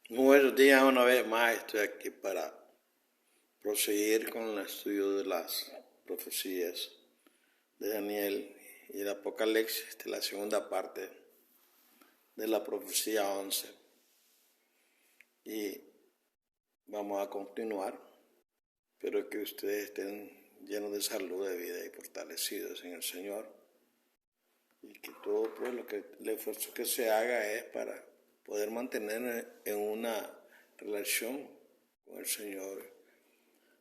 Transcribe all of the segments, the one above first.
Muy buenos días, una vez más estoy aquí para proseguir con el estudio de las profecías de Daniel y el Apocalipsis, de la segunda parte de la profecía 11. Y vamos a continuar. Espero que ustedes estén llenos de salud, de vida y fortalecidos en el Señor. Y que todo pues, el esfuerzo que se haga es para poder mantener en una relación con el Señor,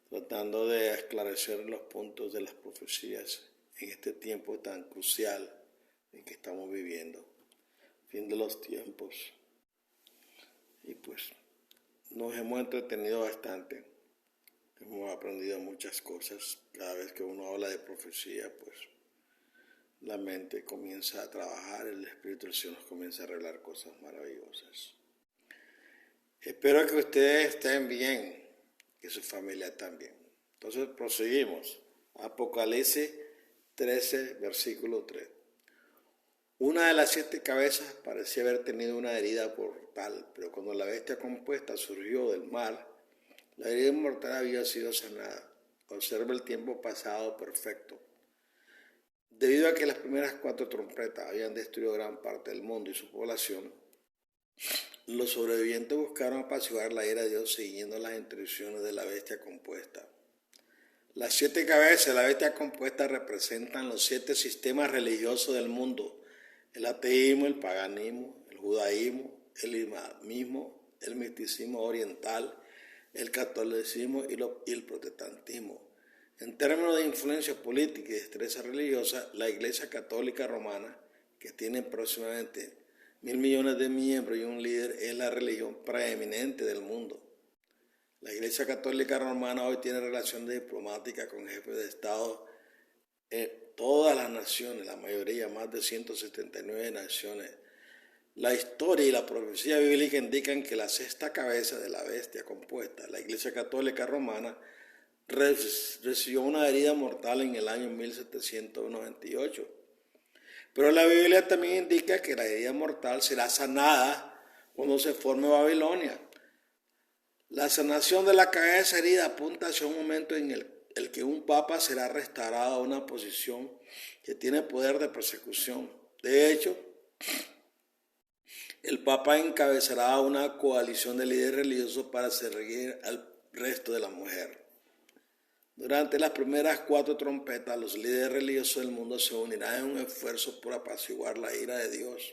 tratando de esclarecer los puntos de las profecías en este tiempo tan crucial en que estamos viviendo, fin de los tiempos. Y pues nos hemos entretenido bastante, hemos aprendido muchas cosas. Cada vez que uno habla de profecía, pues la mente comienza a trabajar, el Espíritu del Señor nos comienza a revelar cosas maravillosas. Espero que ustedes estén bien, que su familia también. Entonces proseguimos. Apocalipsis 13, versículo 3. Una de las 7 cabezas parecía haber tenido una herida mortal, pero cuando la bestia compuesta surgió del mar, la herida mortal había sido sanada. Observa el tiempo pasado perfecto. Debido a que las primeras 4 trompetas habían destruido gran parte del mundo y su población, los sobrevivientes buscaron apaciguar la ira de Dios siguiendo las instrucciones de la bestia compuesta. Las 7 cabezas de la bestia compuesta representan los 7 sistemas religiosos del mundo: el ateísmo, el paganismo, el judaísmo, el islamismo, el misticismo oriental, el catolicismo y el protestantismo. En términos de influencia política y destreza religiosa, la Iglesia Católica Romana, que tiene aproximadamente 1.000 millones de miembros y un líder, es la religión preeminente del mundo. La Iglesia Católica Romana hoy tiene relaciones diplomáticas con jefes de Estado en todas las naciones, la mayoría, más de 179 naciones. La historia y la profecía bíblica indican que la 6ª cabeza de la bestia compuesta, la Iglesia Católica Romana, recibió una herida mortal en el año 1798. Pero la Biblia también indica que la herida mortal será sanada cuando se forme Babilonia. La sanación de la cabeza herida apunta hacia un momento en el que un papa será restaurado a una posición que tiene poder de persecución. De hecho, el papa encabezará una coalición de líderes religiosos para seguir al resto de la mujer. Durante las primeras 4 trompetas, los líderes religiosos del mundo se unirán en un esfuerzo por apaciguar la ira de Dios.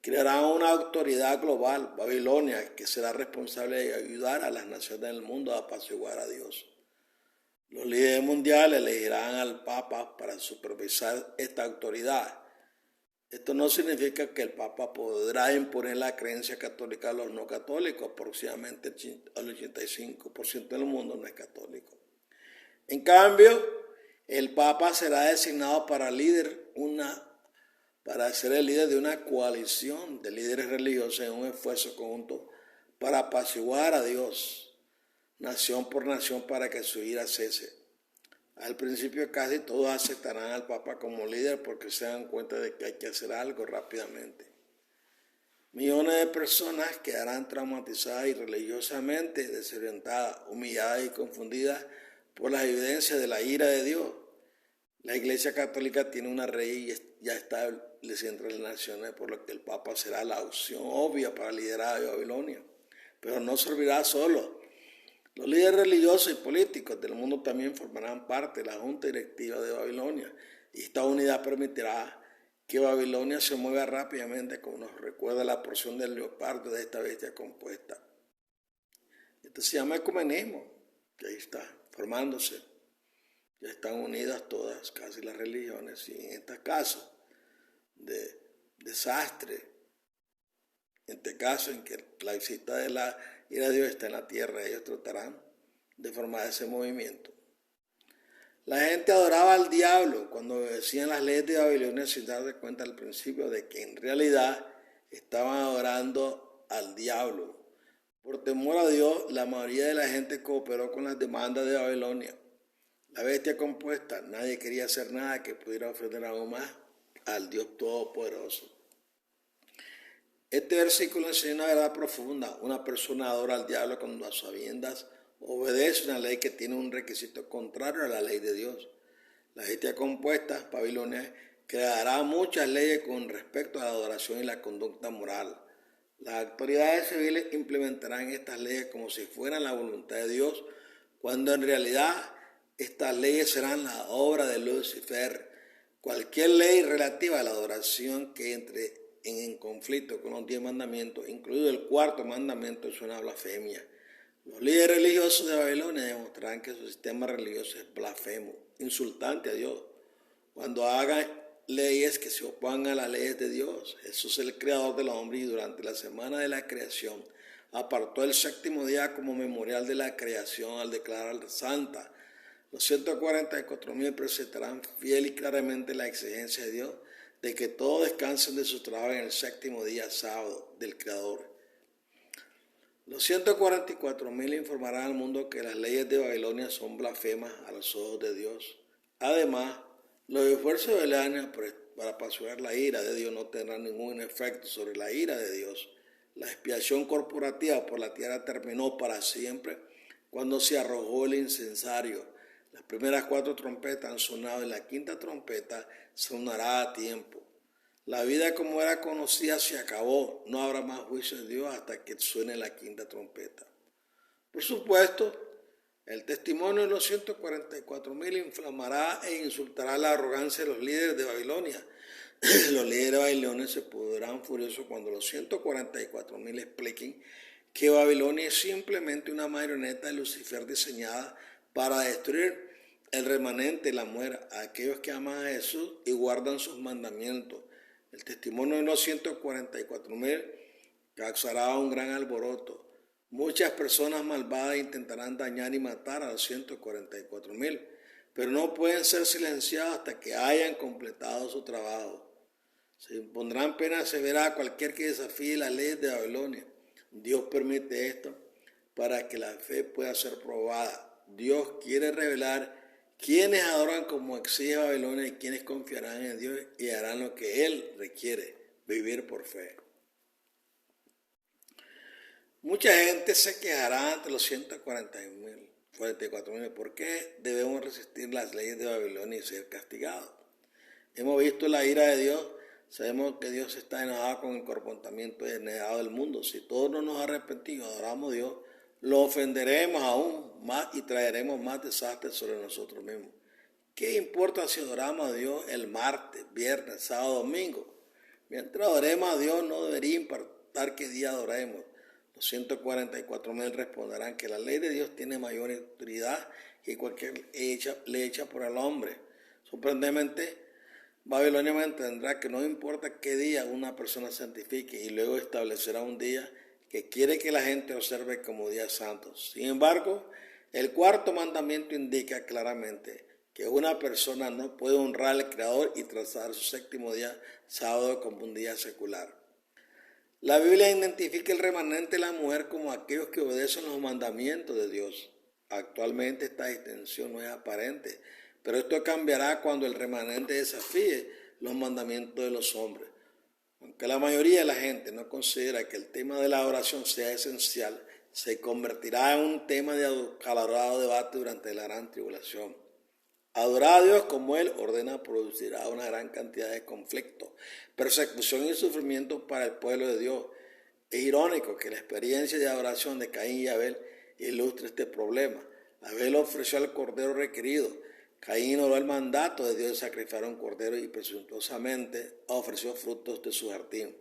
Crearán una autoridad global, Babilonia, que será responsable de ayudar a las naciones del mundo a apaciguar a Dios. Los líderes mundiales elegirán al Papa para supervisar esta autoridad. Esto no significa que el Papa podrá imponer la creencia católica a los no católicos. Aproximadamente el 85% del mundo no es católico. En cambio, el Papa será designado para ser el líder de una coalición de líderes religiosos en un esfuerzo conjunto para apaciguar a Dios, nación por nación, para que su ira cese. Al principio casi todos aceptarán al Papa como líder porque se dan cuenta de que hay que hacer algo rápidamente. Millones de personas quedarán traumatizadas y religiosamente desorientadas, humilladas y confundidas por las evidencias de la ira de Dios. La Iglesia Católica tiene una rey ya establecida entre las naciones, por lo que el Papa será la opción obvia para liderar a Babilonia. Pero no servirá solo. Los líderes religiosos y políticos del mundo también formarán parte de la junta directiva de Babilonia, y esta unidad permitirá que Babilonia se mueva rápidamente, como nos recuerda la porción del leopardo de esta bestia compuesta. Esto se llama ecumenismo, que ahí está formándose. Ya están unidas todas, casi las religiones, y en este caso de desastre, en este caso en que la visita de la ira de Dios está en la tierra, ellos tratarán de formar ese movimiento. La gente adoraba al diablo cuando obedecían las leyes de Babilonia sin darse cuenta al principio de que en realidad estaban adorando al diablo. Por temor a Dios, la mayoría de la gente cooperó con las demandas de Babilonia. La bestia compuesta, nadie quería hacer nada que pudiera ofender aún más al Dios Todopoderoso. Este versículo enseña una verdad profunda. Una persona adora al diablo cuando a sabiendas obedece una ley que tiene un requisito contrario a la ley de Dios. La bestia compuesta, Babilonia, creará muchas leyes con respecto a la adoración y la conducta moral. Las autoridades civiles implementarán estas leyes como si fueran la voluntad de Dios, cuando en realidad estas leyes serán la obra de Lucifer. Cualquier ley relativa a la adoración que entre en conflicto con los 10 mandamientos, incluido el cuarto mandamiento, es una blasfemia. Los líderes religiosos de Babilonia demostrarán que su sistema religioso es blasfemo, insultante a Dios. Cuando hagan leyes que se opongan a las leyes de Dios, Jesús es el creador del hombre y durante la semana de la creación apartó el séptimo día como memorial de la creación al declarar santa. Los 144,000 presentarán fiel y claramente la exigencia de Dios de que todos descansen de su trabajo en el séptimo día sábado del Creador. Los 144,000 informarán al mundo que las leyes de Babilonia son blasfemas a los ojos de Dios. Además, los esfuerzos de Babilonia para apaciguar la ira de Dios no tendrán ningún efecto sobre la ira de Dios. La expiación corporativa por la tierra terminó para siempre cuando se arrojó el incensario. Las primeras 4 trompetas han sonado y la quinta trompeta sonará a tiempo. La vida como era conocida se acabó. No habrá más juicio de Dios hasta que suene la quinta trompeta. Por supuesto, el testimonio de los 144,000 inflamará e insultará la arrogancia de los líderes de Babilonia. Los líderes de Babilonia se pondrán furiosos cuando los 144,000 expliquen que Babilonia es simplemente una marioneta de Lucifer diseñada para destruir el remanente, la muerte, a aquellos que aman a Jesús y guardan sus mandamientos. El testimonio de los 144,000 causará un gran alboroto. Muchas personas malvadas intentarán dañar y matar a los 144,000, pero no pueden ser silenciados hasta que hayan completado su trabajo. Se impondrán penas severas a cualquier que desafíe las leyes de Babilonia. Dios permite esto para que la fe pueda ser probada. Dios quiere revelar quiénes adoran como exige Babilonia y quienes confiarán en Dios y harán lo que Él requiere, vivir por fe. Mucha gente se quejará ante los 144,000. ¿Por qué debemos resistir las leyes de Babilonia y ser castigados? Hemos visto la ira de Dios. Sabemos que Dios está enojado con el comportamiento denegado del mundo. Si todos no nos arrepentimos, adoramos a Dios, lo ofenderemos aún más y traeremos más desastres sobre nosotros mismos. ¿Qué importa si adoramos a Dios el martes, viernes, sábado, domingo? Mientras adoremos a Dios, no debería importar qué día adoremos. Los 144,000 responderán que la ley de Dios tiene mayor autoridad que cualquier ley hecha por el hombre. Sorprendentemente, Babilonia mantendrá que no importa qué día una persona santifique y luego establecerá un día que quiere que la gente observe como días santos. Sin embargo, el cuarto mandamiento indica claramente que una persona no puede honrar al Creador y trazar su séptimo día sábado como un día secular. La Biblia identifica el remanente de la mujer como aquellos que obedecen los mandamientos de Dios. Actualmente esta distinción no es aparente, pero esto cambiará cuando el remanente desafíe los mandamientos de los hombres. Aunque la mayoría de la gente no considera que el tema de la oración sea esencial, se convertirá en un tema de acalorado debate durante la gran tribulación. Adorar a Dios como Él ordena producirá una gran cantidad de conflictos, persecución y sufrimiento para el pueblo de Dios. Es irónico que la experiencia de adoración de Caín y Abel ilustre este problema. Abel ofreció al cordero requerido. Caín ignoró el mandato de Dios de sacrificar un cordero y presuntuosamente ofreció frutos de su jardín.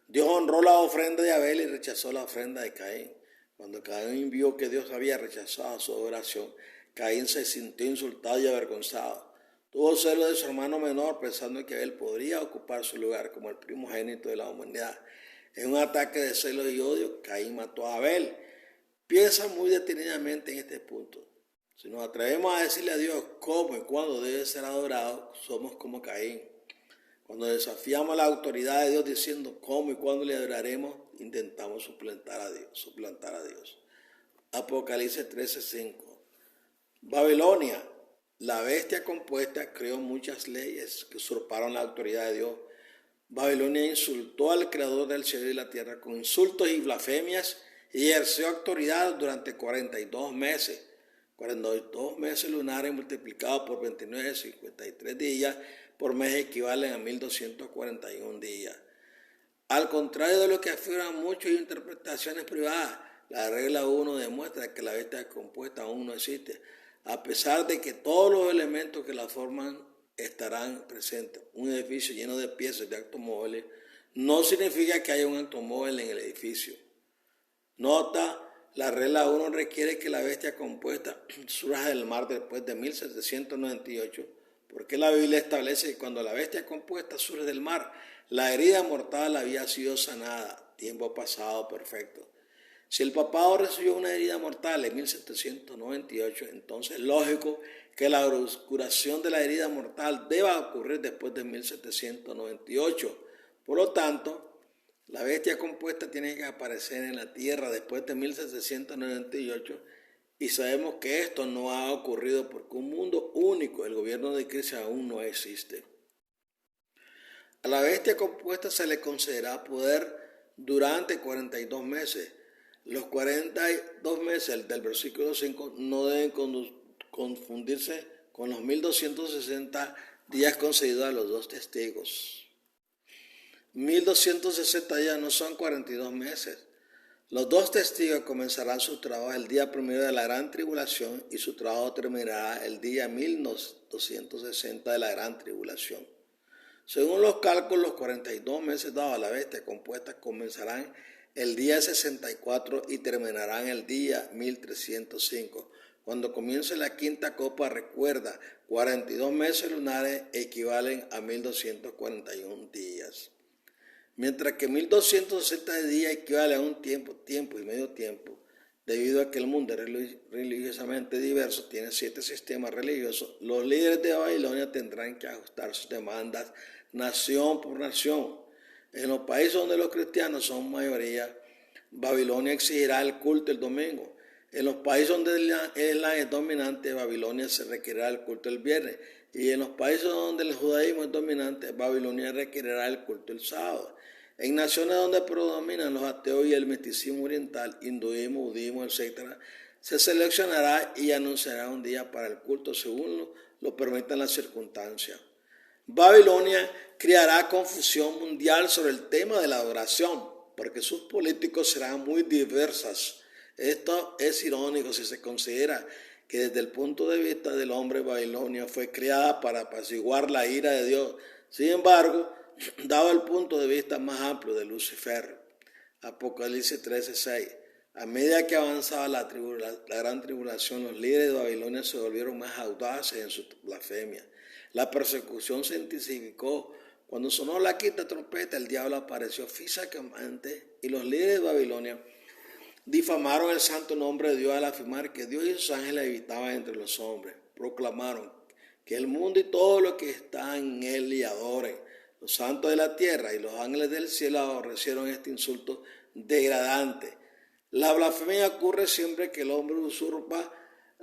Dios honró la ofrenda de Abel y rechazó la ofrenda de Caín. Cuando Caín vio que Dios había rechazado su oración, Caín se sintió insultado y avergonzado. Tuvo celos de su hermano menor, pensando que Abel podría ocupar su lugar como el primogénito de la humanidad. En un ataque de celos y odio, Caín mató a Abel. Piensa muy detenidamente en este punto. Si nos atrevemos a decirle a Dios cómo y cuándo debe ser adorado, somos como Caín. Cuando desafiamos la autoridad de Dios diciendo cómo y cuándo le adoraremos, intentamos suplantar a Dios. Apocalipsis 13:5. Babilonia, la bestia compuesta, creó muchas leyes que usurparon la autoridad de Dios. Babilonia insultó al creador del cielo y la tierra con insultos y blasfemias y ejerció autoridad durante 42 meses. 42 meses lunares multiplicados por 29, 53 días por mes equivalen a 1241 días. Al contrario de lo que afirman muchos y interpretaciones privadas, la regla 1 demuestra que la bestia compuesta aún no existe, a pesar de que todos los elementos que la forman estarán presentes. Un edificio lleno de piezas de automóviles no significa que haya un automóvil en el edificio. Nota, la regla 1 requiere que la bestia compuesta surja del mar después de 1798, porque la Biblia establece que cuando la bestia compuesta surge del mar, la herida mortal había sido sanada, tiempo pasado perfecto. Si el papado recibió una herida mortal en 1798, entonces es lógico que la curación de la herida mortal deba ocurrir después de 1798. Por lo tanto, la bestia compuesta tiene que aparecer en la tierra después de 1798 y sabemos que esto no ha ocurrido porque un mundo único, el gobierno de Cristo, aún no existe. A la bestia compuesta se le concederá poder durante 42 meses. Los 42 meses del versículo 5 no deben confundirse con los 1260 días concedidos a los dos testigos. 1260 días no son 42 meses. Los dos testigos comenzarán su trabajo el día primero de la gran tribulación y su trabajo terminará el día 1260 de la gran tribulación. Según los cálculos, los 42 meses dados a la bestia compuesta comenzarán el día 64 y terminarán el día 1305. Cuando comience la quinta copa, recuerda, 42 meses lunares equivalen a 1241 días. Mientras que 1260 días equivale a un tiempo y medio tiempo, debido a que el mundo es religiosamente diverso, tiene 7 sistemas religiosos, los líderes de Babilonia tendrán que ajustar sus demandas nación por nación. En los países donde los cristianos son mayoría, Babilonia exigirá el culto el domingo. En los países donde el Islam es dominante, Babilonia se requerirá el culto el viernes. Y en los países donde el judaísmo es dominante, Babilonia requerirá el culto el sábado. En naciones donde predominan los ateos y el misticismo oriental, hinduismo, budismo, etc., se seleccionará y anunciará un día para el culto según lo permitan las circunstancias. Babilonia creará confusión mundial sobre el tema de la adoración, porque sus políticos serán muy diversas. Esto es irónico si se considera que desde el punto de vista del hombre, Babilonia fue creada para apaciguar la ira de Dios. Sin embargo, dado el punto de vista más amplio de Lucifer, Apocalipsis 13:6, a medida que avanzaba la gran tribulación, los líderes de Babilonia se volvieron más audaces en su blasfemia. La persecución se intensificó. Cuando sonó la quinta trompeta, el diablo apareció físicamente y los líderes de Babilonia difamaron el santo nombre de Dios al afirmar que Dios y sus ángeles habitaban entre los hombres. Proclamaron que el mundo y todo lo que está en él le adoren. Los santos de la tierra y los ángeles del cielo aborrecieron este insulto degradante. La blasfemia ocurre siempre que el hombre usurpa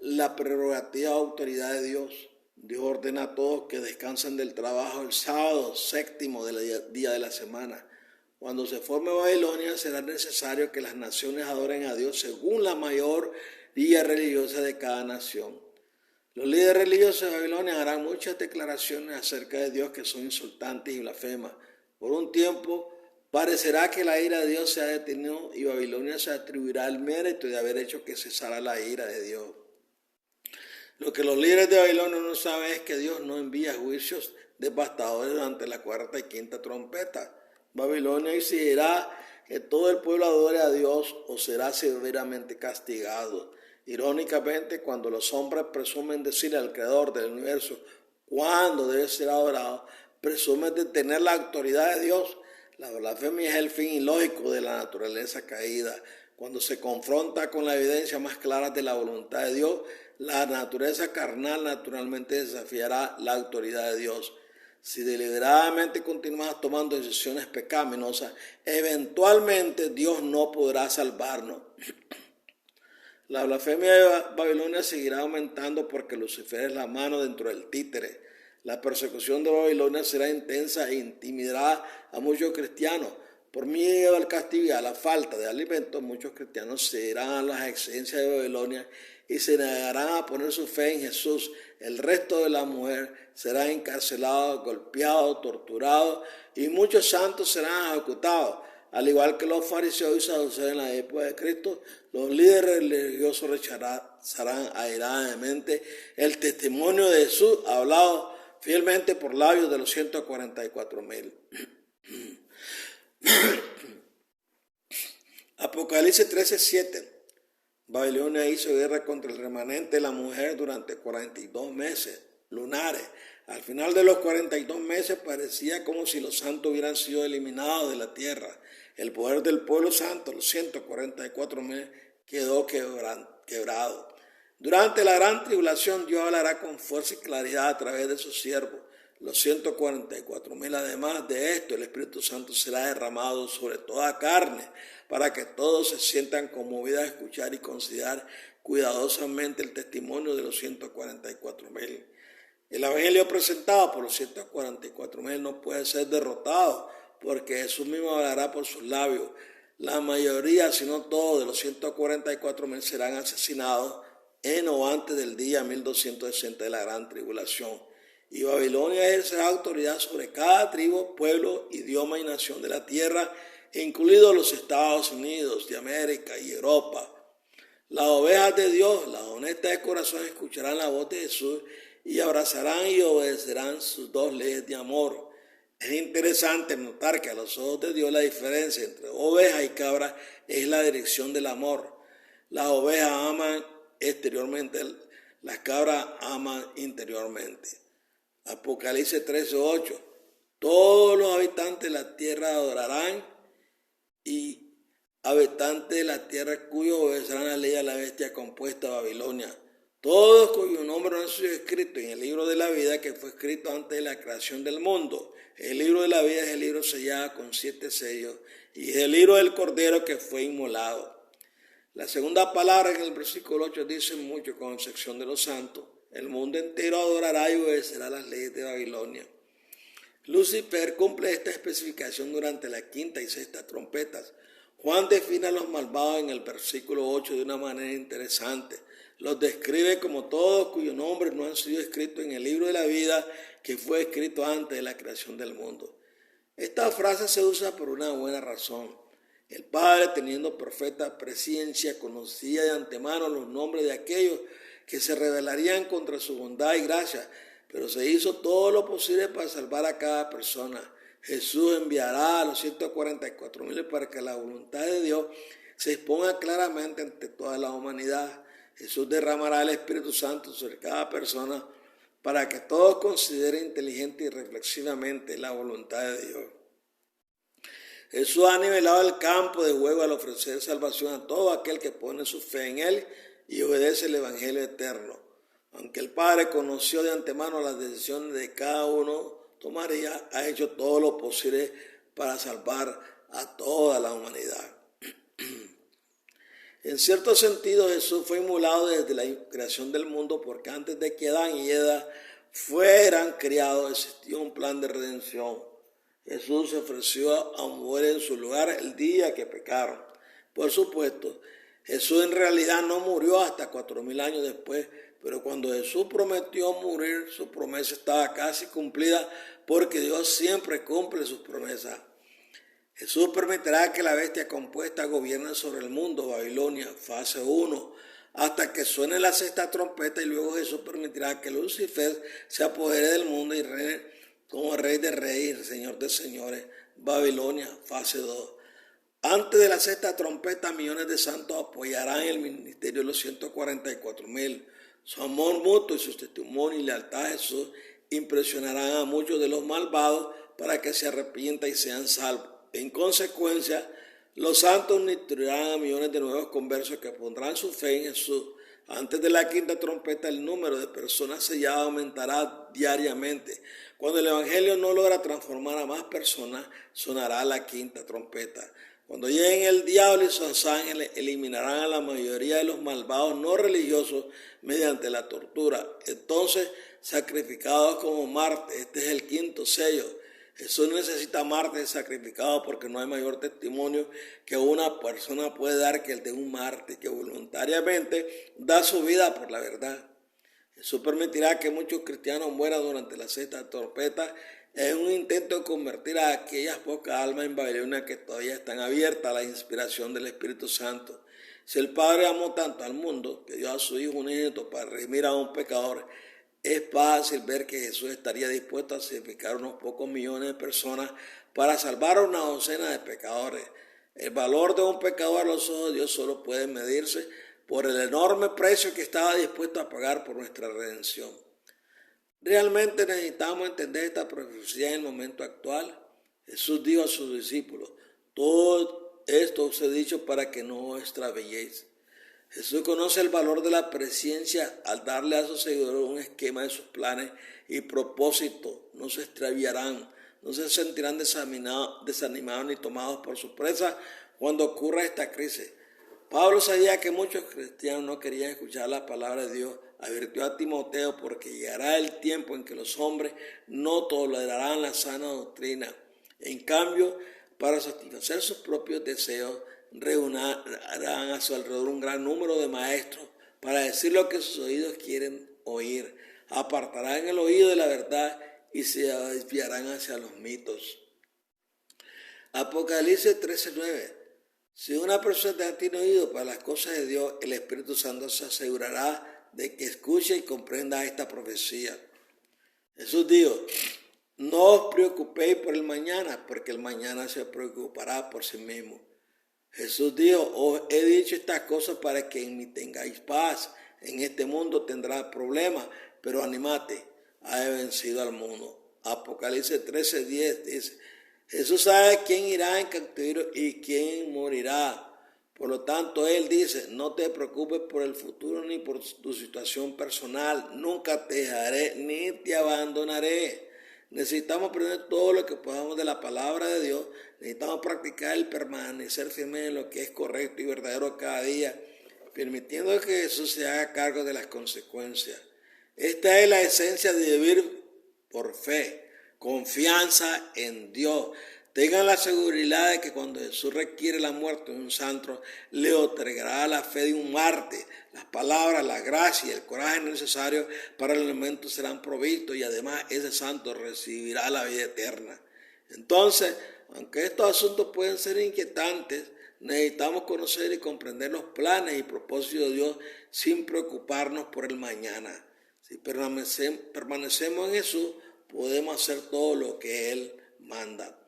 la prerrogativa o autoridad de Dios. Dios ordena a todos que descansen del trabajo el sábado séptimo del día de la semana. Cuando se forme Babilonia, será necesario que las naciones adoren a Dios según la mayoría religiosa de cada nación. Los líderes religiosos de Babilonia harán muchas declaraciones acerca de Dios que son insultantes y blasfemas. Por un tiempo, parecerá que la ira de Dios se ha detenido y Babilonia se atribuirá el mérito de haber hecho que cesara la ira de Dios. Lo que los líderes de Babilonia no saben es que Dios no envía juicios devastadores durante la cuarta y quinta trompeta. Babilonia exigirá que todo el pueblo adore a Dios o será severamente castigado. Irónicamente, cuando los hombres presumen decirle al Creador del universo cuándo debe ser adorado, presumen de tener la autoridad de Dios. La blasfemia es el fin ilógico de la naturaleza caída. Cuando se confronta con la evidencia más clara de la voluntad de Dios, la naturaleza carnal naturalmente desafiará la autoridad de Dios. Si deliberadamente continuamos tomando decisiones pecaminosas, eventualmente Dios no podrá salvarnos. La blasfemia de Babilonia seguirá aumentando porque Lucifer es la mano dentro del títere. La persecución de Babilonia será intensa e intimidará a muchos cristianos. Por miedo al castigo y a la falta de alimentos, muchos cristianos cederán a las exigencias de Babilonia y se negarán a poner su fe en Jesús. El resto de la mujer será encarcelado, golpeado, torturado y muchos santos serán ejecutados. Al igual que los fariseos y saduceos en la época de Cristo, los líderes religiosos rechazarán airadamente el testimonio de Jesús hablado fielmente por labios de los 144,000. Apocalipsis 13:7. Babilonia hizo guerra contra el remanente de la mujer durante 42 meses lunares. Al final de los 42 meses parecía como si los santos hubieran sido eliminados de la tierra. El poder del pueblo santo, los 144,000, quedó quebrado. Durante la gran tribulación, Dios hablará con fuerza y claridad a través de sus siervos, los 144,000. Además de esto, el Espíritu Santo será derramado sobre toda carne, para que todos se sientan conmovidos a escuchar y considerar cuidadosamente el testimonio de los 144,000. El evangelio presentado por los 144,000 no puede ser derrotado, porque Jesús mismo hablará por sus labios. La mayoría, si no todos, de los 144,000 serán asesinados en o antes del día 1260 de la gran tribulación. Y Babilonia ejercerá autoridad sobre cada tribu, pueblo, idioma y nación de la tierra, incluidos los Estados Unidos de América y Europa. Las ovejas de Dios, las honestas de corazón, escucharán la voz de Jesús y abrazarán y obedecerán sus dos leyes de amor. Es interesante notar que a los ojos de Dios la diferencia entre oveja y cabra es la dirección del amor. Las ovejas aman exteriormente, las cabras aman interiormente. Apocalipsis 13:8. Todos los habitantes de la tierra adorarán y habitantes de la tierra cuyos obedecerán la ley de la bestia compuesta de Babilonia. Todos cuyos nombres no han sido escritos en el libro de la vida que fue escrito antes de la creación del mundo. El libro de la vida es el libro sellado con 7 sellos y es el libro del Cordero que fue inmolado. La segunda palabra en el versículo 8 dice mucho, con excepción de los santos. El mundo entero adorará y obedecerá las leyes de Babilonia. Lucifer cumple esta especificación durante la quinta y sexta trompetas. Juan define a los malvados en el versículo 8 de una manera interesante. Los describe como todos cuyos nombres no han sido escritos en el libro de la vida que fue escrito antes de la creación del mundo. Esta frase se usa por una buena razón. El Padre, teniendo perfecta presciencia, conocía de antemano los nombres de aquellos que se rebelarían contra su bondad y gracia, pero se hizo todo lo posible para salvar a cada persona. Jesús enviará a los 144,000 para que la voluntad de Dios se exponga claramente ante toda la humanidad. Jesús derramará el Espíritu Santo sobre cada persona para que todos consideren inteligente y reflexivamente la voluntad de Dios. Jesús ha nivelado el campo de juego al ofrecer salvación a todo aquel que pone su fe en Él y obedece el Evangelio eterno. Aunque el Padre conoció de antemano las decisiones de cada uno tomaría, ha hecho todo lo posible para salvar a toda la humanidad. En cierto sentido, Jesús fue inmolado desde la creación del mundo, porque antes de que Adán y Eva fueran criados, existía un plan de redención. Jesús se ofreció a morir en su lugar el día que pecaron. Por supuesto, Jesús en realidad no murió hasta 4,000 años después, pero cuando Jesús prometió morir, su promesa estaba casi cumplida, porque Dios siempre cumple sus promesas. Jesús permitirá que la bestia compuesta gobierne sobre el mundo, Babilonia, fase 1, hasta que suene la sexta trompeta, y luego Jesús permitirá que Lucifer se apodere del mundo y reine como rey de reyes y señor de señores, Babilonia, fase 2. Antes de la sexta trompeta, millones de santos apoyarán el ministerio de los 144,000. Su amor mutuo y su testimonio y lealtad a Jesús impresionarán a muchos de los malvados para que se arrepientan y sean salvos. En consecuencia, los santos nutrirán a millones de nuevos conversos que pondrán su fe en Jesús. Antes de la quinta trompeta, el número de personas selladas aumentará diariamente. Cuando el Evangelio no logra transformar a más personas, sonará la quinta trompeta. Cuando lleguen el diablo y sus ángeles, eliminarán a la mayoría de los malvados no religiosos mediante la tortura. Entonces sacrificados como Marte. Este es el quinto sello. Jesús necesita mártires sacrificados porque no hay mayor testimonio que una persona puede dar que el de un mártir que voluntariamente da su vida por la verdad. Jesús permitirá que muchos cristianos mueran durante la sexta trompeta en un intento de convertir a aquellas pocas almas en Babilonia que todavía están abiertas a la inspiración del Espíritu Santo. Si el Padre amó tanto al mundo que dio a su Hijo unigénito para redimir a un pecador, es fácil ver que Jesús estaría dispuesto a sacrificar unos pocos millones de personas para salvar a una docena de pecadores. El valor de un pecador a los ojos de Dios solo puede medirse por el enorme precio que estaba dispuesto a pagar por nuestra redención. Realmente necesitamos entender esta profecía en el momento actual. Jesús dijo a sus discípulos: todo esto os he dicho para que no os extraviéis. Jesús conoce el valor de la presencia al darle a sus seguidores un esquema de sus planes y propósitos. No se extraviarán, no se sentirán desanimados ni tomados por sorpresa cuando ocurra esta crisis. Pablo sabía que muchos cristianos no querían escuchar la palabra de Dios. Advirtió a Timoteo porque llegará el tiempo en que los hombres no tolerarán la sana doctrina. En cambio, para satisfacer sus propios deseos, reunirán a su alrededor un gran número de maestros para decir lo que sus oídos quieren oír. Apartarán el oído de la verdad y se desviarán hacia los mitos. Apocalipsis 13:9. Si una persona tiene oído para las cosas de Dios, el Espíritu Santo se asegurará de que escuche y comprenda esta profecía. Jesús dijo: no os preocupéis por el mañana, porque el mañana se preocupará por sí mismo. Jesús dijo: os he dicho estas cosas para que en mí tengáis paz. En este mundo tendrás problemas, pero anímate, has vencido al mundo. Apocalipsis 13:10 dice: Jesús sabe quién irá en cautiverio y quién morirá. Por lo tanto, Él dice: no te preocupes por el futuro ni por tu situación personal. Nunca te dejaré ni te abandonaré. Necesitamos aprender todo lo que podamos de la palabra de Dios. Necesitamos practicar el permanecer firme en lo que es correcto y verdadero cada día, permitiendo que Jesús se haga cargo de las consecuencias. Esta es la esencia de vivir por fe, confianza en Dios. Tengan la seguridad de que cuando Jesús requiere la muerte de un santo, le otorgará la fe de un mártir. Las palabras, la gracia y el coraje necesarios para el momento serán provistos y además ese santo recibirá la vida eterna. Entonces, aunque estos asuntos pueden ser inquietantes, necesitamos conocer y comprender los planes y propósitos de Dios sin preocuparnos por el mañana. Si permanecemos en Jesús, podemos hacer todo lo que Él manda.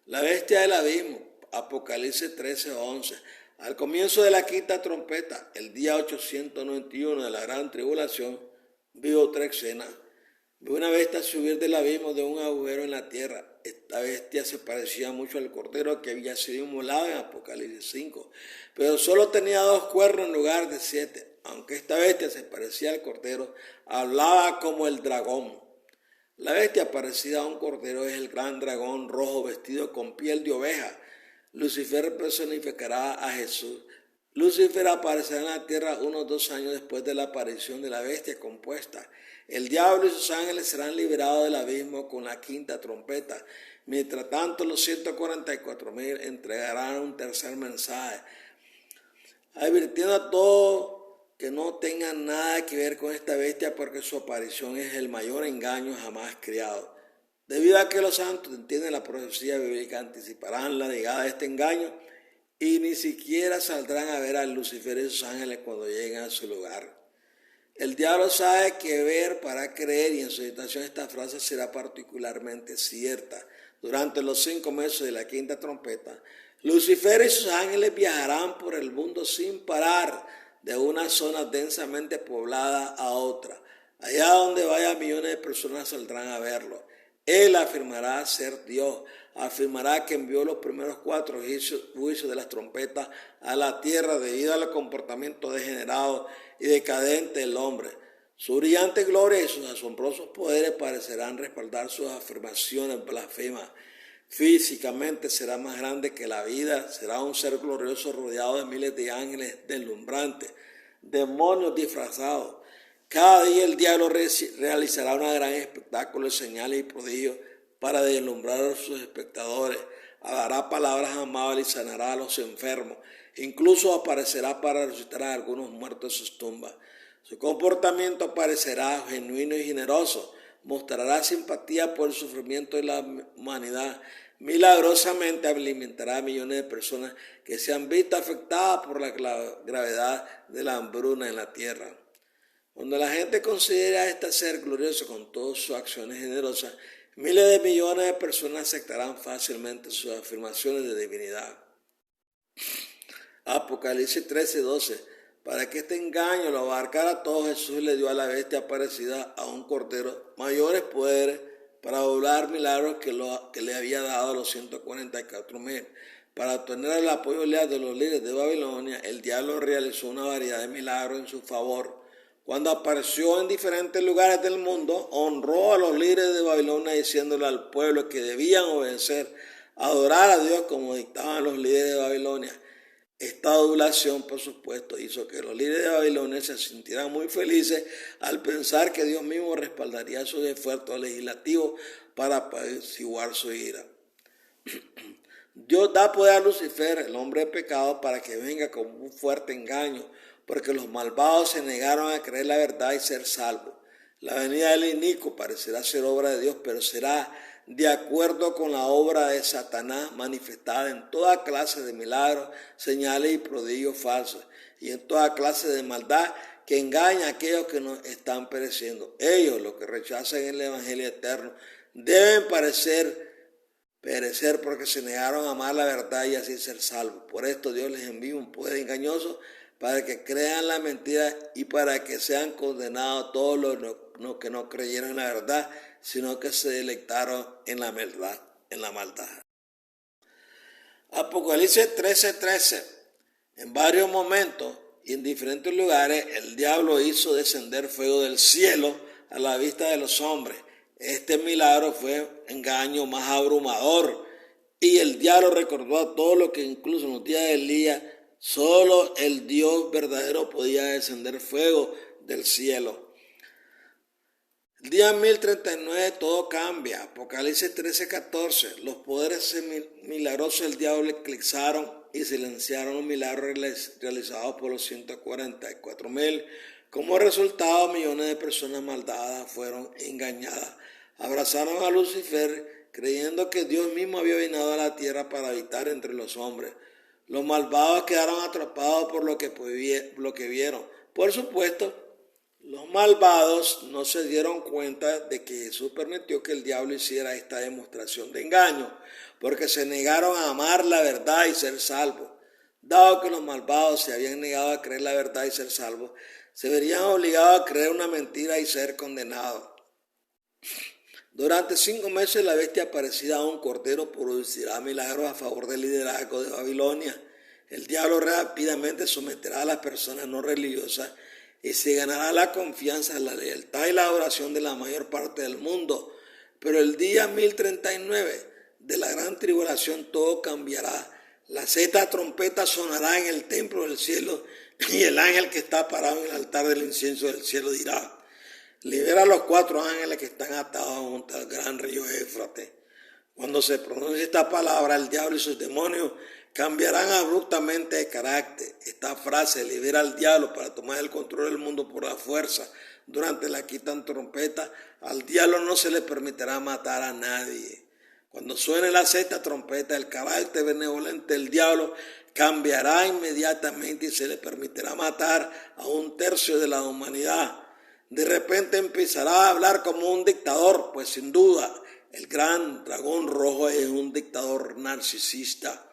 La bestia del abismo, Apocalipsis 13:11. Al comienzo de la quinta trompeta, el día 891 de la gran tribulación, vi otra escena. Vi una bestia subir del abismo de un agujero en la tierra. Esta bestia se parecía mucho al cordero que había sido inmolado en Apocalipsis 5, pero solo tenía 2 cuernos en lugar de 7. Aunque esta bestia se parecía al cordero, hablaba como el dragón. La bestia parecida a un cordero es el gran dragón rojo vestido con piel de oveja. Lucifer personificará a Jesús. Lucifer aparecerá en la tierra unos 2 años después de la aparición de la bestia compuesta. El diablo y sus ángeles serán liberados del abismo con la quinta trompeta. Mientras tanto, los 144,000 entregarán un tercer mensaje, advirtiendo a todos que no tengan nada que ver con esta bestia, porque su aparición es el mayor engaño jamás creado. Debido a que los santos entienden la profecía bíblica, anticiparán la llegada de este engaño y ni siquiera saldrán a ver a Lucifer y sus ángeles cuando lleguen a su lugar. El diablo sabe que ver para creer, y en su situación esta frase será particularmente cierta. Durante los 5 meses de la quinta trompeta, Lucifer y sus ángeles viajarán por el mundo sin parar, de una zona densamente poblada a otra. Allá donde vaya, millones de personas saldrán a verlo. Él afirmará ser Dios, afirmará que envió los primeros 4 juicios de las trompetas a la tierra debido al comportamiento degenerado y decadente del hombre. Su brillante gloria y sus asombrosos poderes parecerán respaldar sus afirmaciones blasfemas. Físicamente será más grande que la vida, será un ser glorioso rodeado de miles de ángeles deslumbrantes, demonios disfrazados. Cada día el diablo realizará un gran espectáculo de señales y prodigios para deslumbrar a sus espectadores. Hablará palabras amables y sanará a los enfermos. Incluso aparecerá para resucitar a algunos muertos de sus tumbas. Su comportamiento parecerá genuino y generoso. Mostrará simpatía por el sufrimiento de la humanidad. Milagrosamente alimentará a millones de personas que se han visto afectadas por la gravedad de la hambruna en la tierra. Cuando la gente considera a este ser glorioso con todas sus acciones generosas, miles de millones de personas aceptarán fácilmente sus afirmaciones de divinidad. Apocalipsis 13:12. Para que este engaño lo abarcara a todos, Jesús le dio a la bestia aparecida a un cordero mayores poderes para obrar milagros que le había dado a los 144,000. Para obtener el apoyo leal de los líderes de Babilonia, el diablo realizó una variedad de milagros en su favor. Cuando apareció en diferentes lugares del mundo, honró a los líderes de Babilonia diciéndole al pueblo que debían obedecer, adorar a Dios como dictaban los líderes de Babilonia. Esta adulación, por supuesto, hizo que los líderes de Babilonia se sintieran muy felices al pensar que Dios mismo respaldaría sus esfuerzos legislativos para apaciguar su ira. Dios da poder a Lucifer, el hombre de pecado, para que venga con un fuerte engaño, porque los malvados se negaron a creer la verdad y ser salvos. La venida del inicuo parecerá ser obra de Dios, pero será de acuerdo con la obra de Satanás manifestada en toda clase de milagros, señales y prodigios falsos, y en toda clase de maldad que engaña a aquellos que no están pereciendo. Ellos, los que rechazan el evangelio eterno, deben perecer porque se negaron a amar la verdad y así ser salvos. Por esto Dios les envía un poder engañoso para que crean la mentira y para que sean condenados todos los que no creyeron en la verdad, sino que se deleitaron en la maldad. Apocalipsis 13:13. En varios momentos y en diferentes lugares el diablo hizo descender fuego del cielo a la vista de los hombres. Este milagro fue engaño más abrumador y el diablo recordó a todos lo que incluso en los días de Elías solo el Dios verdadero podía descender fuego del cielo. El día 1039 todo cambia. Apocalipsis 13:14. Los poderes milagrosos del diablo eclipsaron y silenciaron los milagros realizados por los 144,000. Como resultado, millones de personas maldadas fueron engañadas. Abrazaron a Lucifer creyendo que Dios mismo había venido a la tierra para habitar entre los hombres. Los malvados quedaron atrapados por lo que vieron. Por supuesto, los malvados no se dieron cuenta de que Jesús permitió que el diablo hiciera esta demostración de engaño, porque se negaron a amar la verdad y ser salvos. Dado que los malvados se habían negado a creer la verdad y ser salvos, se verían obligados a creer una mentira y ser condenados. Durante 5 meses la bestia aparecida a un cordero producirá milagros a favor del liderazgo de Babilonia. El diablo rápidamente someterá a las personas no religiosas y se ganará la confianza, la lealtad y la adoración de la mayor parte del mundo. Pero el día 1039 de la gran tribulación todo cambiará. La sexta trompeta sonará en el templo del cielo y el ángel que está parado en el altar del incienso del cielo dirá: libera a los 4 ángeles que están atados junto al gran río Éufrates. Cuando se pronuncie esta palabra, el diablo y sus demonios cambiarán abruptamente de carácter. Esta frase, libera al diablo para tomar el control del mundo por la fuerza, durante la quinta trompeta, al diablo no se le permitirá matar a nadie. Cuando suene la sexta trompeta, el carácter benevolente del diablo cambiará inmediatamente y se le permitirá matar a 1/3 de la humanidad. De repente empezará a hablar como un dictador, pues sin duda el gran dragón rojo es un dictador narcisista.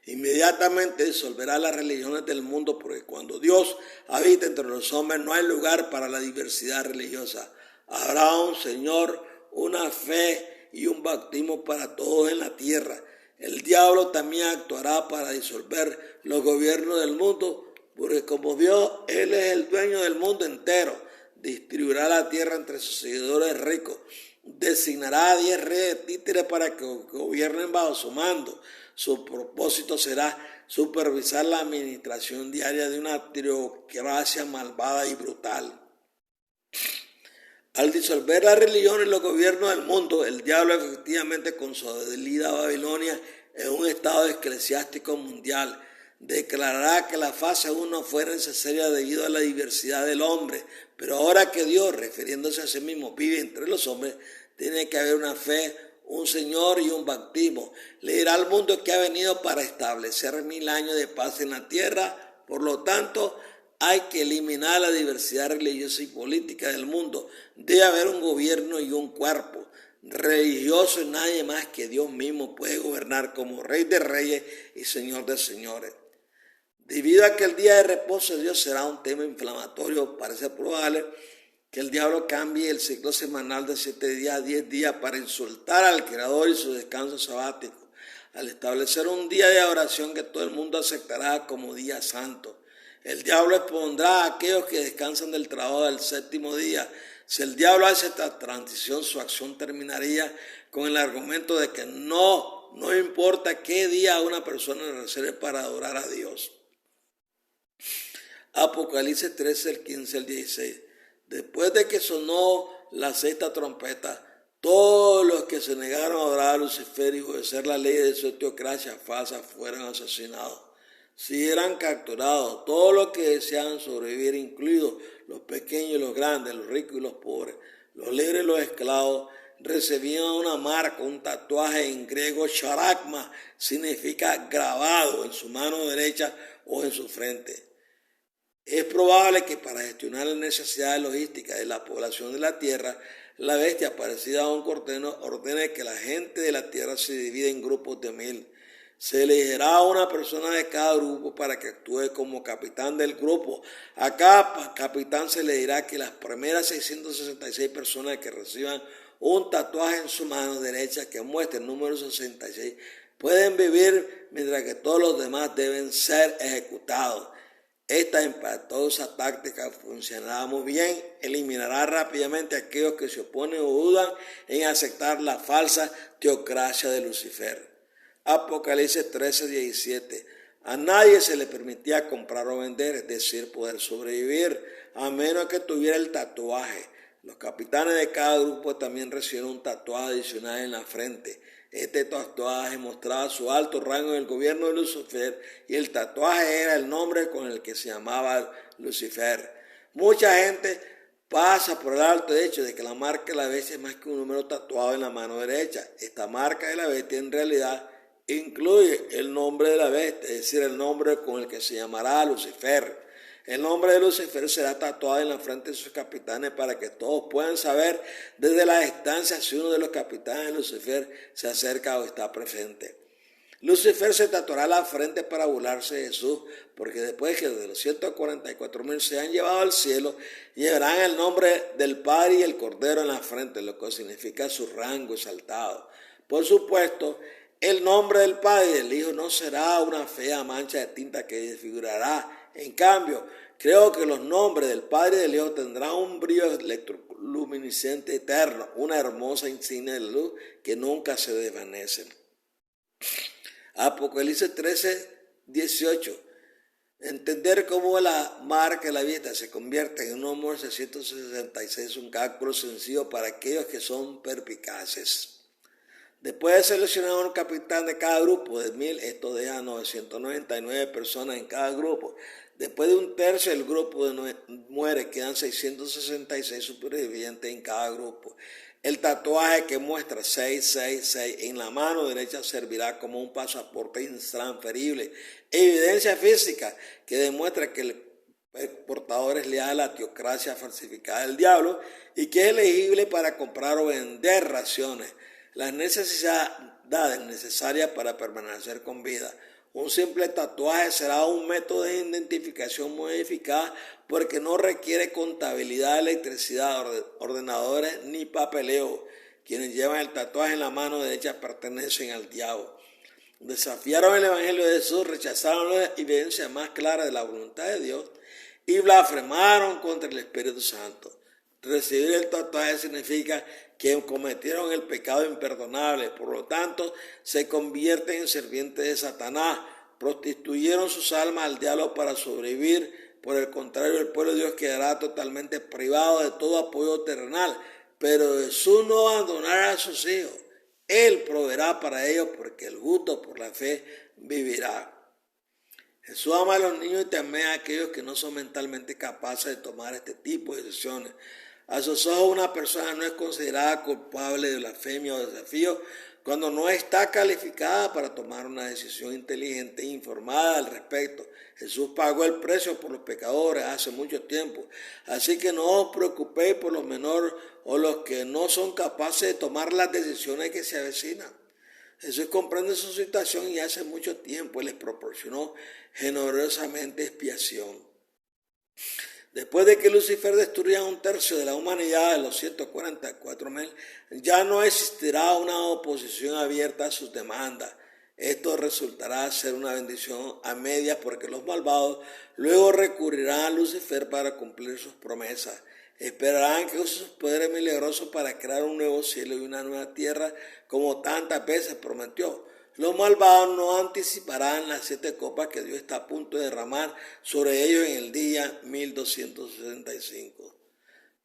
Inmediatamente disolverá las religiones del mundo, porque cuando Dios habita entre los hombres no hay lugar para la diversidad religiosa. Habrá un Señor, una fe y un bautismo para todos en la tierra. El diablo también actuará para disolver los gobiernos del mundo, porque como Dios, Él es el dueño del mundo entero. Distribuirá la tierra entre sus seguidores ricos. Designará a 10 reyes títeres para que gobiernen bajo su mando. Su propósito será supervisar la administración diaria de una teocracia malvada y brutal. Al disolver la religión y los gobiernos del mundo, el diablo efectivamente consolida a Babilonia en un estado eclesiástico mundial. Declarará que la fase 1 fue necesaria debido a la diversidad del hombre, pero ahora que Dios, refiriéndose a sí mismo, vive entre los hombres, tiene que haber una fe, un Señor y un bautismo. Le dirá al mundo que ha venido para establecer 1000 años de paz en la tierra. Por lo tanto, hay que eliminar la diversidad religiosa y política del mundo. Debe haber un gobierno y un cuerpo religioso, y nadie más que Dios mismo puede gobernar como Rey de Reyes y Señor de Señores. Debido a que el día de reposo de Dios será un tema inflamatorio, parece probable que el diablo cambie el ciclo semanal de 7 días a 10 días para insultar al Creador y su descanso sabático, al establecer un día de oración que todo el mundo aceptará como día santo. El diablo expondrá a aquellos que descansan del trabajo del séptimo día. Si el diablo hace esta transición, su acción terminaría con el argumento de que no importa qué día una persona reserve para adorar a Dios. Apocalipsis 13, el 15 al 16. Después de que sonó la sexta trompeta, todos los que se negaron a adorar a Lucifer y obedecer la ley de su teocracia falsa fueron asesinados. Si eran capturados, todos los que deseaban sobrevivir, incluidos los pequeños y los grandes, los ricos y los pobres, los libres y los esclavos, recibían una marca, un tatuaje en griego, charagma, significa grabado en su mano derecha o en su frente. Es probable que para gestionar las necesidades logísticas de la población de la tierra, la bestia parecida a un corteno ordene que la gente de la tierra se divida en grupos de 1000. Se elegirá a una persona de cada grupo para que actúe como capitán del grupo. A cada capitán se le dirá que las primeras 666 personas que reciban un tatuaje en su mano derecha que muestre el número 66 pueden vivir, mientras que todos los demás deben ser ejecutados. Esta impactosa táctica funcionará muy bien, eliminará rápidamente a aquellos que se oponen o dudan en aceptar la falsa teocracia de Lucifer. Apocalipsis 13, 17. A nadie se le permitía comprar o vender, es decir, poder sobrevivir, a menos que tuviera el tatuaje. Los capitanes de cada grupo también recibieron un tatuaje adicional en la frente. Este tatuaje mostraba su alto rango en el gobierno de Lucifer y el tatuaje era el nombre con el que se llamaba Lucifer. Mucha gente pasa por el alto hecho de que la marca de la bestia es más que un número tatuado en la mano derecha. Esta marca de la bestia en realidad incluye el nombre de la bestia, es decir, el nombre con el que se llamará Lucifer. El nombre de Lucifer será tatuado en la frente de sus capitanes para que todos puedan saber desde la distancia si uno de los capitanes de Lucifer se acerca o está presente. Lucifer se tatuará la frente para burlarse de Jesús, porque después que de los 144.000 se han llevado al cielo, llevarán el nombre del Padre y el Cordero en la frente, lo que significa su rango exaltado. Por supuesto, el nombre del Padre y del Hijo no será una fea mancha de tinta que desfigurará. En cambio, creo que los nombres del Padre y del Hijo tendrán un brillo electroluminiscente eterno, una hermosa insignia de luz que nunca se desvanece. Apocalipsis 13, 18. Entender cómo la marca de la bestia se convierte en un número 666 es un cálculo sencillo para aquellos que son perspicaces. Después de seleccionar a un capitán de cada grupo de 1000, esto deja 999 personas en cada grupo. Después de un tercio del grupo muere, quedan 666 supervivientes en cada grupo. El tatuaje que muestra 666 en la mano derecha servirá como un pasaporte intransferible, evidencia física que demuestra que el portador es leal a la teocracia falsificada del diablo y que es elegible para comprar o vender raciones. Las necesidades necesarias para permanecer con vida. Un simple tatuaje será un método de identificación muy eficaz porque no requiere contabilidad, electricidad, ordenadores ni papeleo. Quienes llevan el tatuaje en la mano derecha pertenecen al diablo. Desafiaron el Evangelio de Jesús, rechazaron la evidencia más clara de la voluntad de Dios y blasfemaron contra el Espíritu Santo. Recibir el tatuaje significa que cometieron el pecado imperdonable, por lo tanto se convierten en sirvientes de Satanás, prostituyeron sus almas al diablo para sobrevivir, Por el contrario, el pueblo de Dios quedará totalmente privado de todo apoyo terrenal. Pero Jesús no abandonará a sus hijos. Él proveerá para ellos porque el justo por la fe vivirá. Jesús ama a los niños y también a aquellos que no son mentalmente capaces de tomar este tipo de decisiones. A sus ojos, una persona no es considerada culpable de blasfemia o desafío cuando no está calificada para tomar una decisión inteligente e informada al respecto. Jesús pagó el precio por los pecadores hace mucho tiempo. Así que no os preocupéis por los menores o los que no son capaces de tomar las decisiones que se avecinan. Jesús comprende su situación y hace mucho tiempo les proporcionó generosamente expiación. Después de que Lucifer destruyera 1/3 de la humanidad de los 144,000, ya no existirá una oposición abierta a sus demandas. Esto resultará ser una bendición a medias porque los malvados luego recurrirán a Lucifer para cumplir sus promesas. Esperarán que use sus poderes milagrosos para crear un nuevo cielo y una nueva tierra como tantas veces prometió. Los malvados no anticiparán las 7 copas que Dios está a punto de derramar sobre ellos en el día 1265.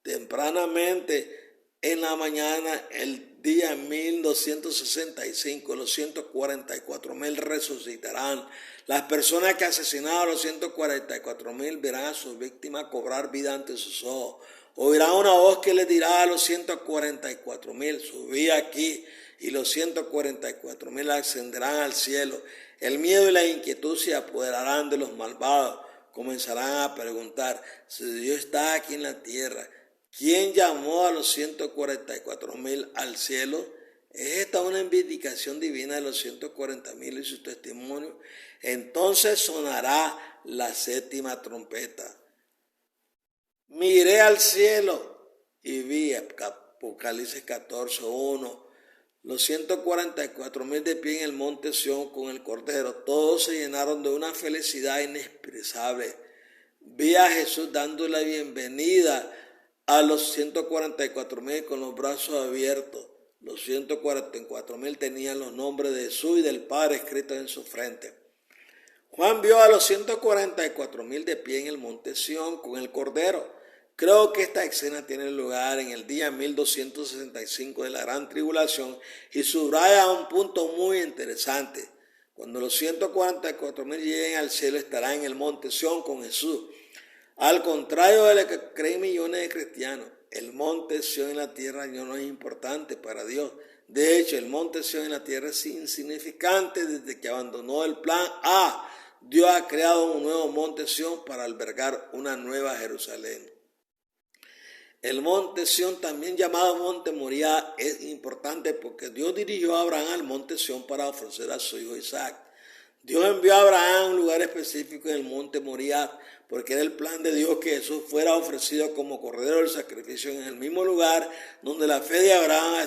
Tempranamente en la mañana, el día 1265, los 144,000 resucitarán. Las personas que asesinaron a los 144,000 verán a sus víctimas cobrar vida ante sus ojos. Oirán una voz que les dirá a los 144,000, subid aquí, y los 144,000 ascenderán al cielo. El miedo y la inquietud se apoderarán de los malvados. Comenzarán a preguntar, si Dios está aquí en la tierra, ¿quién llamó a los 144,000 al cielo? ¿Es esta una vindicación divina de los 140,000 y su testimonio? Entonces sonará la 7ª trompeta. Miré al cielo y vi, Apocalipsis 14:1, los 144,000 de pie en el monte Sión con el Cordero. Todos se llenaron de una felicidad inexpresable. Vi a Jesús dando la bienvenida a los 144,000 con los brazos abiertos. Los 144,000 tenían los nombres de Jesús y del Padre escritos en su frente. Juan vio a los 144,000 de pie en el monte Sión con el Cordero. Creo que esta escena tiene lugar en el día 1265 de la Gran Tribulación y subraya un punto muy interesante. Cuando los 144,000 lleguen al cielo, estarán en el monte Sión con Jesús. Al contrario de lo que creen millones de cristianos, el monte Sión en la tierra ya no es importante para Dios. De hecho, el monte Sión en la tierra es insignificante desde que abandonó el plan A. Dios ha creado un nuevo monte Sión para albergar una nueva Jerusalén. El monte Sión, también llamado monte Moriah, es importante porque Dios dirigió a Abraham al monte Sión para ofrecer a su hijo Isaac. Dios envió a Abraham a un lugar específico en el monte Moriah porque era el plan de Dios que Jesús fuera ofrecido como cordero del sacrificio en el mismo lugar donde la fe de Abraham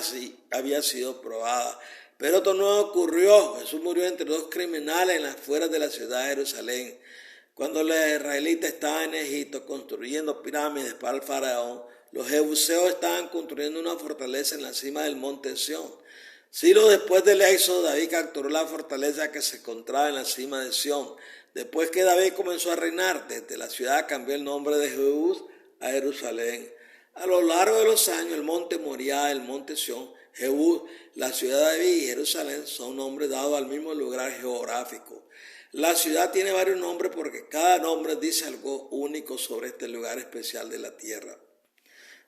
había sido probada. Pero esto no ocurrió. Jesús murió entre 2 criminales en las afueras de la ciudad de Jerusalén. Cuando los israelitas estaban en Egipto construyendo pirámides para el faraón, los jebuseos estaban construyendo una fortaleza en la cima del monte Sión. Siglos después del éxodo, David capturó la fortaleza que se encontraba en la cima de Sión. Después que David comenzó a reinar, desde la ciudad cambió el nombre de Jehús a Jerusalén. A lo largo de los años, el monte Moriah, el monte Sión, Jehús, la ciudad de David y Jerusalén son nombres dados al mismo lugar geográfico. La ciudad tiene varios nombres porque cada nombre dice algo único sobre este lugar especial de la tierra.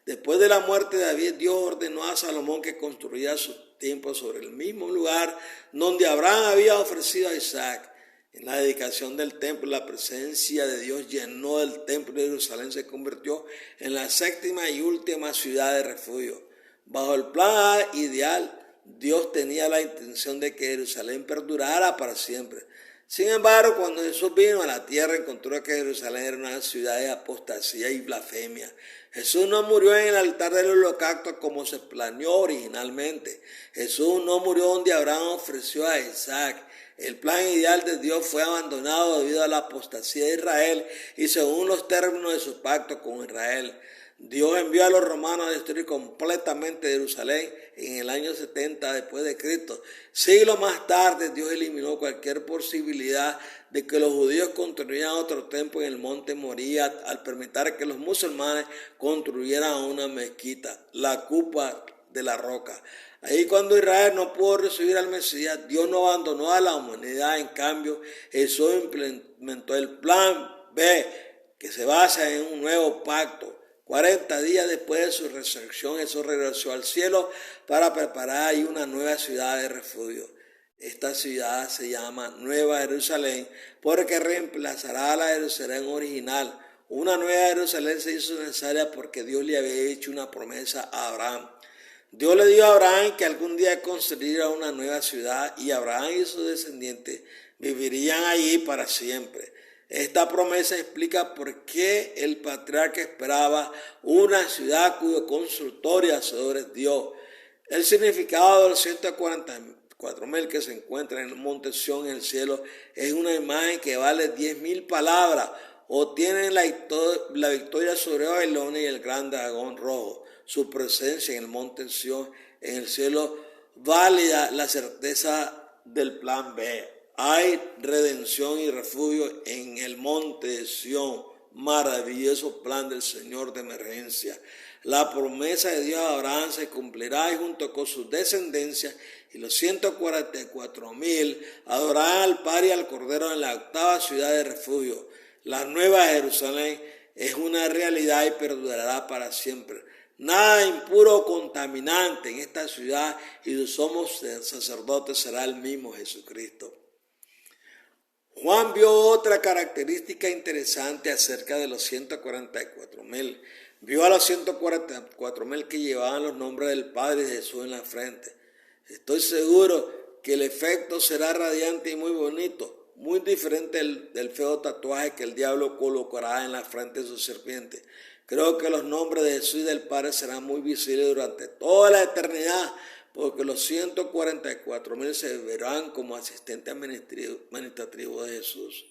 Después de la muerte de David, Dios ordenó a Salomón que construyera su templo sobre el mismo lugar donde Abraham había ofrecido a Isaac. En la dedicación del templo, la presencia de Dios llenó el templo de Jerusalén, se convirtió en la 7ª y última ciudad de refugio. Bajo el plan ideal, Dios tenía la intención de que Jerusalén perdurara para siempre. Sin embargo, cuando Jesús vino a la tierra, encontró que Jerusalén era una ciudad de apostasía y blasfemia. Jesús no murió en el altar del holocausto como se planeó originalmente. Jesús no murió donde Abraham ofreció a Isaac. El plan ideal de Dios fue abandonado debido a la apostasía de Israel y según los términos de su pacto con Israel. Dios envió a los romanos a destruir completamente Jerusalén en el año 70 después de Cristo. Siglos más tarde, Dios eliminó cualquier posibilidad de que los judíos construyeran otro templo en el monte Moría al permitir que los musulmanes construyeran una mezquita, la Cupa de la Roca. Ahí cuando Israel no pudo recibir al Mesías, Dios no abandonó a la humanidad. En cambio, Jesús implementó el plan B, que se basa en un nuevo pacto. 40 días después de su resurrección, Jesús regresó al cielo para preparar ahí una nueva ciudad de refugio. Esta ciudad se llama Nueva Jerusalén porque reemplazará a la Jerusalén original. Una nueva Jerusalén se hizo necesaria porque Dios le había hecho una promesa a Abraham. Dios le dio a Abraham que algún día construiría una nueva ciudad y Abraham y sus descendientes vivirían allí para siempre. Esta promesa explica por qué el patriarca esperaba una ciudad cuyo constructor sobre Dios. El significado de los 144,000 que se encuentran en el monte Sión en el cielo es una imagen que vale 10,000 palabras. Obtienen la victoria sobre Babilonia y el gran dragón rojo. Su presencia en el monte Sión en el cielo valida la certeza del plan B. Hay redención y refugio en el monte de Sión, maravilloso plan del Señor de emergencia. La promesa de Dios a Abraham se cumplirá y junto con su descendencia y los 144,000 adorarán al Padre y al Cordero en la octava ciudad de refugio. La nueva Jerusalén es una realidad y perdurará para siempre. Nada impuro o contaminante en esta ciudad y su sumo sacerdote será el mismo Jesucristo. Juan vio otra característica interesante acerca de los 144,000. Vio a los 144,000 que llevaban los nombres del Padre y de Jesús en la frente. Estoy seguro que el efecto será radiante y muy bonito, muy diferente del feo tatuaje que el diablo colocará en la frente de su serpiente. Creo que los nombres de Jesús y del Padre serán muy visibles durante toda la eternidad, porque los 144,000 se verán como asistentes administrativos de Jesús.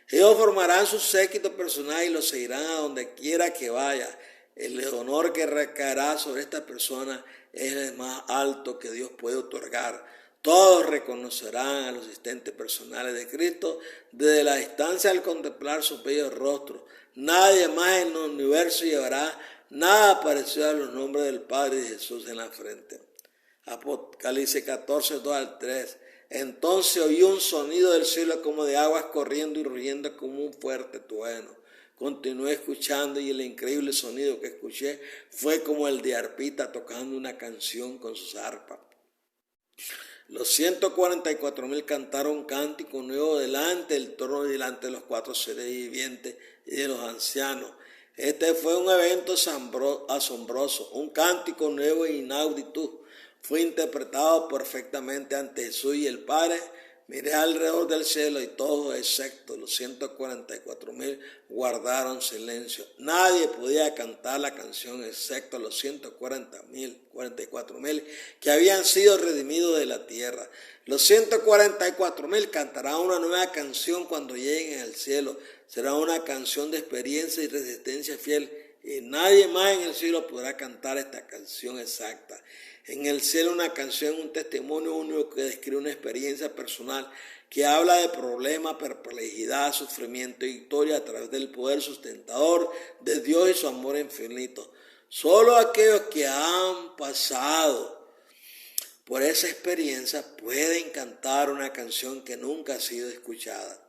Ellos formarán su séquito personal y lo seguirán a donde quiera que vaya. El honor que recaerá sobre esta persona es el más alto que Dios puede otorgar. Todos reconocerán a los asistentes personales de Cristo desde la distancia al contemplar su bello rostro. Nadie más en el universo llevará nada parecido a los nombres del Padre y de Jesús en la frente. Apocalipsis 14, 2 al 3. Entonces oí un sonido del cielo como de aguas corriendo y rugiendo como un fuerte trueno. Continué escuchando y el increíble sonido que escuché fue como el de arpita tocando una canción con sus arpas. Los 144,000 cantaron un cántico nuevo delante del trono y delante de los 4 seres vivientes y de los ancianos. Este fue un evento asombroso, un cántico nuevo e inaudito. Fue interpretado perfectamente ante Jesús y el Padre. Miré alrededor del cielo y todos, excepto los 144,000, guardaron silencio. Nadie podía cantar la canción excepto los 144,000 que habían sido redimidos de la tierra. Los 144,000 cantarán una nueva canción cuando lleguen al cielo. Será una canción de experiencia y resistencia fiel y nadie más en el cielo podrá cantar esta canción exacta. En el cielo una canción, un testimonio único que describe una experiencia personal que habla de problemas, perplejidad, sufrimiento y victoria a través del poder sustentador de Dios y su amor infinito. Solo aquellos que han pasado por esa experiencia pueden cantar una canción que nunca ha sido escuchada.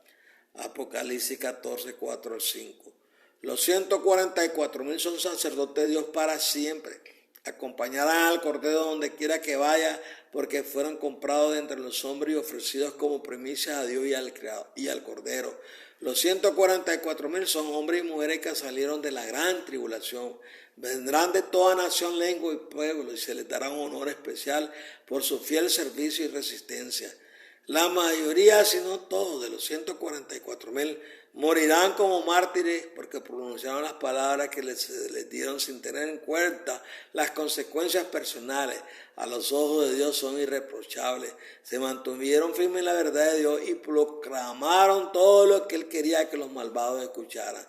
Apocalipsis 14, 4 al 5. Los 144,000 son sacerdotes de Dios para siempre. Acompañarán al Cordero donde quiera que vaya, porque fueron comprados de entre los hombres y ofrecidos como primicias a Dios y al Cordero. Los 144,000 son hombres y mujeres que salieron de la gran tribulación. Vendrán de toda nación, lengua y pueblo, y se les dará un honor especial por su fiel servicio y resistencia. La mayoría, si no todos, de los 144,000 morirán como mártires porque pronunciaron las palabras que les dieron sin tener en cuenta las consecuencias personales. A los ojos de Dios son irreprochables. Se mantuvieron firmes en la verdad de Dios y proclamaron todo lo que Él quería que los malvados escucharan.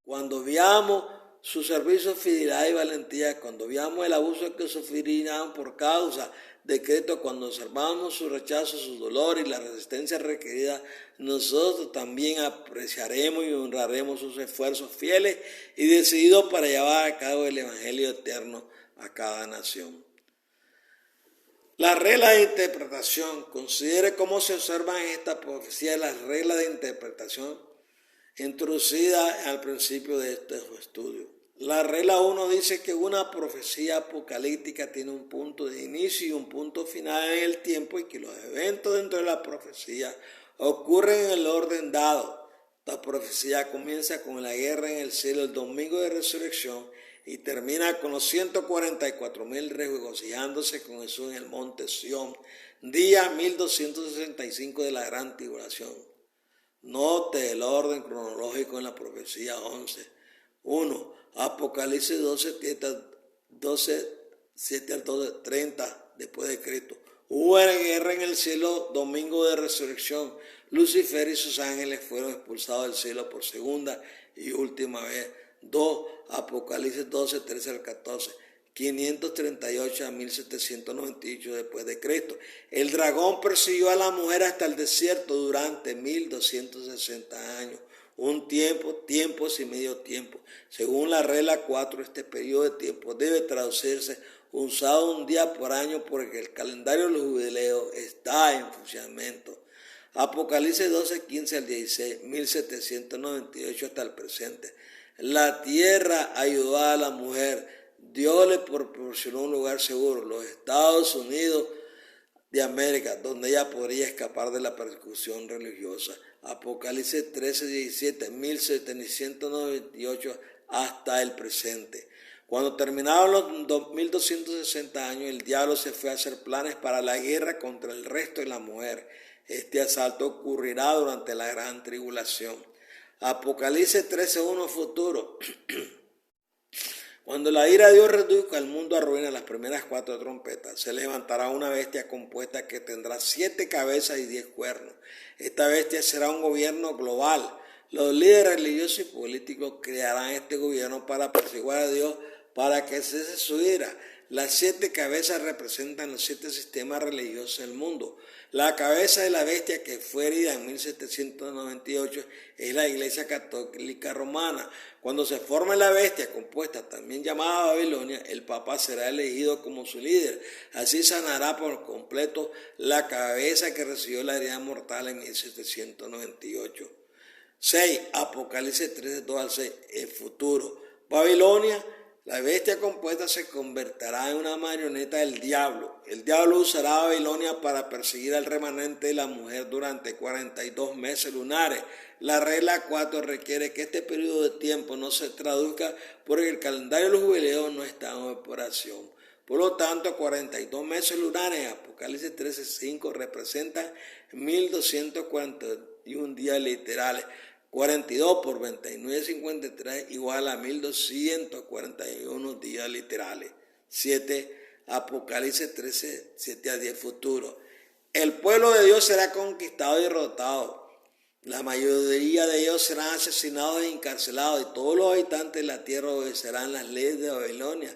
Cuando veamos su servicio, fidelidad y valentía, cuando veamos el abuso que sufrirían por causa de Cristo, cuando observamos su rechazo, su dolor y la resistencia requerida, nosotros también apreciaremos y honraremos sus esfuerzos fieles y decididos para llevar a cabo el Evangelio eterno a cada nación. La regla de interpretación. Considere cómo se observan en esta profecía las reglas de interpretación introducidas al principio de este estudio. La regla 1 dice que una profecía apocalíptica tiene un punto de inicio y un punto final en el tiempo, y que los eventos dentro de la profecía ocurren en el orden dado. Esta profecía comienza con la guerra en el cielo el domingo de resurrección y termina con los 144,000 regocijándose con Jesús en el monte Sión, día 1265 de la gran tribulación. Note el orden cronológico en la profecía 11. 1. Apocalipsis 7 al 12, 30 después de Cristo. Hubo guerra en el cielo domingo de resurrección. Lucifer y sus ángeles fueron expulsados del cielo por segunda y última vez. 2. Apocalipsis 12, 13 al 14. 538 a 1798 después de Cristo. El dragón persiguió a la mujer hasta el desierto durante 1260 años. Un tiempo, tiempos y medio tiempo. Según la regla 4, este periodo de tiempo debe traducirse usado un día por año, porque el calendario de los jubileos está en funcionamiento. Apocalipsis 12, 15 al 16, 1798 hasta el presente. La tierra ayudó a la mujer. Dios le proporcionó un lugar seguro, los Estados Unidos de América, donde ella podría escapar de la persecución religiosa. Apocalipsis 13, 17, 1798 hasta el presente. Cuando terminaron los 1260 años, el diablo se fue a hacer planes para la guerra contra el resto de la mujer. Este asalto ocurrirá durante la gran tribulación. Apocalipsis 13:1 futuro. Cuando la ira de Dios reduzca al mundo a ruina, las primeras 4 trompetas, se levantará una bestia compuesta que tendrá 7 cabezas y 10 cuernos. Esta bestia será un gobierno global. Los líderes religiosos y políticos crearán este gobierno para perseguir a Dios, para que cese su ira. Las 7 cabezas representan los 7 sistemas religiosos del mundo. La cabeza de la bestia, que fue herida en 1798, es la Iglesia Católica Romana. Cuando se forme la bestia compuesta, también llamada Babilonia, el Papa será elegido como su líder. Así sanará por completo la cabeza que recibió la herida mortal en 1798. 6. Apocalipsis 13, 2 al 6. El futuro. Babilonia. La bestia compuesta se convertirá en una marioneta del diablo. El diablo usará a Babilonia para perseguir al remanente de la mujer durante 42 meses lunares. La regla 4 requiere que este periodo de tiempo no se traduzca, porque el calendario de los jubileos no está en operación. Por lo tanto, 42 meses lunares, Apocalipsis 13:5, representan 1241 días literales. 42 por 29,53 igual a 1241 días literales. 7. Apocalipsis 13, 7 a 10 futuro. El pueblo de Dios será conquistado y derrotado. La mayoría de ellos serán asesinados e encarcelados, y todos los habitantes de la tierra obedecerán las leyes de Babilonia,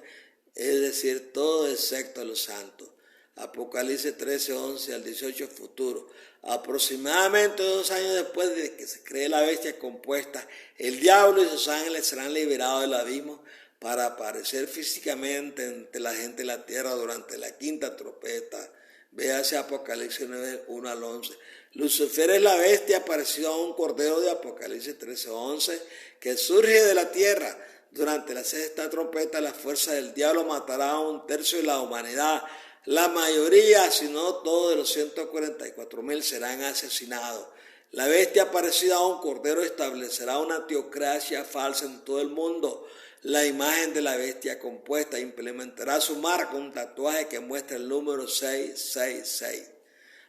es decir, todo excepto los santos. Apocalipsis 13, 11 al 18 futuro. Aproximadamente 2 años después de que se cree la bestia compuesta, el diablo y sus ángeles serán liberados del abismo para aparecer físicamente entre la gente de la tierra durante la 5ª trompeta. Véase Apocalipsis 9, 1 al 11. Lucifer es la bestia parecida a un cordero de Apocalipsis 13, 11, que surge de la tierra. Durante la 6ª trompeta, la fuerza del diablo matará a 1/3 de la humanidad. La mayoría, si no todos, de los 144,000 serán asesinados. La bestia parecida a un cordero establecerá una teocracia falsa en todo el mundo. La imagen de la bestia compuesta implementará su marca, un tatuaje que muestra el número 666.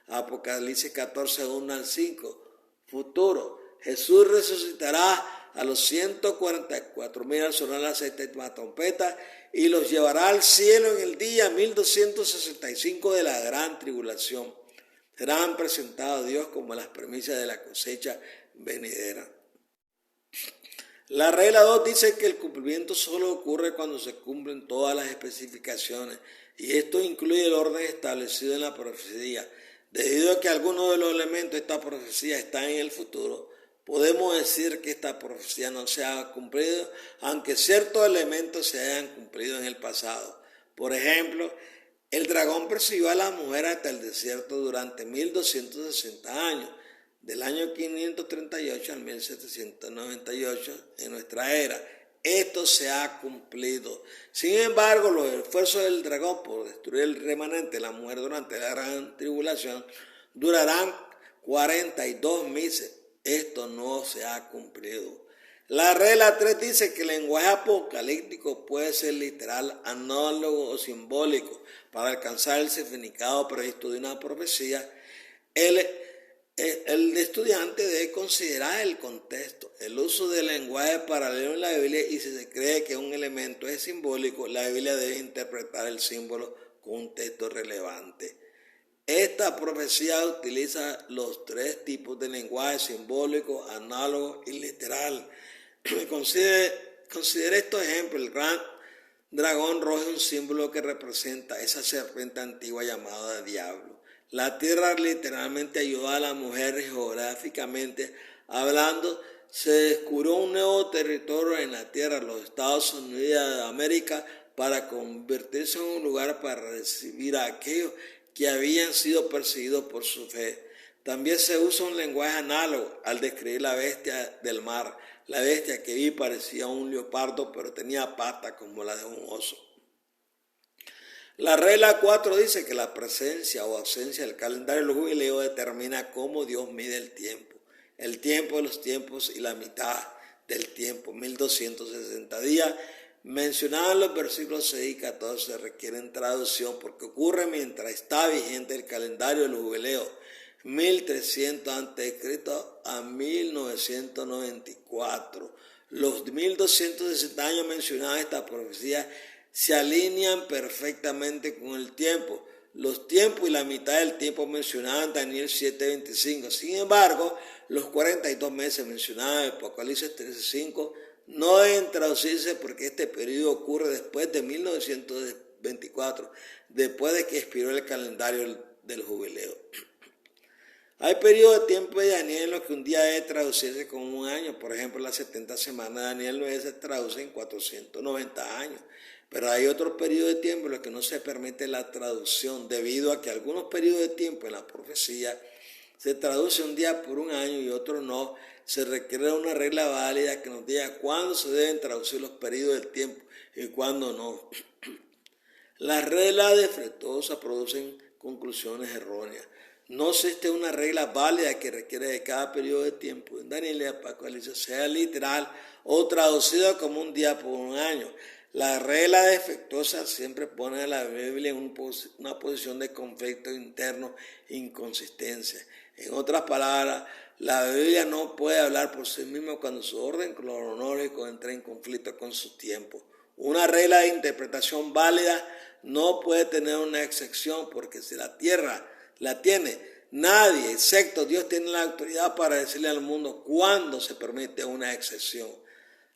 Apocalipsis 14, 1 al 5. Futuro. Jesús resucitará a los 144,000 al sonar la 6ª trompeta y los llevará al cielo en el día 1265 de la gran tribulación. Serán presentados a Dios como las primicias de la cosecha venidera. La regla 2 dice que el cumplimiento solo ocurre cuando se cumplen todas las especificaciones, y esto incluye el orden establecido en la profecía. Debido a que algunos de los elementos de esta profecía están en el futuro, podemos decir que esta profecía no se ha cumplido, aunque ciertos elementos se hayan cumplido en el pasado. Por ejemplo, el dragón persiguió a la mujer hasta el desierto durante 1260 años, del año 538 al 1798 en nuestra era. Esto se ha cumplido. Sin embargo, los esfuerzos del dragón por destruir el remanente de la mujer durante la gran tribulación durarán 42 meses. Esto no se ha cumplido. La regla 3 dice que el lenguaje apocalíptico puede ser literal, análogo o simbólico para alcanzar el significado previsto de una profecía. El estudiante debe considerar el contexto, el uso del lenguaje paralelo en la Biblia, y si se cree que un elemento es simbólico, la Biblia debe interpretar el símbolo con un texto relevante. Esta profecía utiliza los tres tipos de lenguaje: simbólico, análogo y literal. Considere estos ejemplos. El gran dragón rojo es un símbolo que representa esa serpiente antigua llamada diablo. La tierra literalmente ayudó a la mujer. Geográficamente hablando, se descubrió un nuevo territorio en la tierra, los Estados Unidos de América, para convertirse en un lugar para recibir a aquellos que habían sido perseguidos por su fe. También se usa un lenguaje análogo al describir la bestia del mar. La bestia que vi parecía un leopardo, pero tenía patas como la de un oso. La regla 4 dice que la presencia o ausencia del calendario del jubileo determina cómo Dios mide el tiempo de los tiempos y la mitad del tiempo, 1260 días, mencionados en los versículos 6 y 14, requieren traducción porque ocurre mientras está vigente el calendario del jubileo, 1300 a.C. a 1994. Los 1260 años mencionados en esta profecía se alinean perfectamente con el tiempo, los tiempos y la mitad del tiempo mencionados en Daniel 7:25. Sin embargo, los 42 meses mencionados en Apocalipsis 13:5 no deben traducirse porque este periodo ocurre después de 1924, después de que expiró el calendario del jubileo. Hay periodos de tiempo de Daniel en los que un día debe traducirse como un año. Por ejemplo, las 70 semanas de Daniel 9 se traducen en 490 años. Pero hay otros periodos de tiempo en los que no se permite la traducción, debido a que algunos periodos de tiempo en la profecía se traduce un día por un año y otros no. Se requiere una regla válida que nos diga cuándo se deben traducir los periodos del tiempo y cuándo no. Las reglas defectuosas producen conclusiones erróneas. No existe una regla válida que requiere de cada periodo de tiempo en Daniel y Apocalipsis sea literal o traducido como un día por un año. La regla defectuosa siempre pone a la Biblia en una posición de conflicto interno e inconsistencia. En otras palabras, la Biblia no puede hablar por sí misma cuando su orden cronológico entra en conflicto con su tiempo. Una regla de interpretación válida no puede tener una excepción, porque si la tierra la tiene, nadie, excepto Dios, tiene la autoridad para decirle al mundo cuándo se permite una excepción.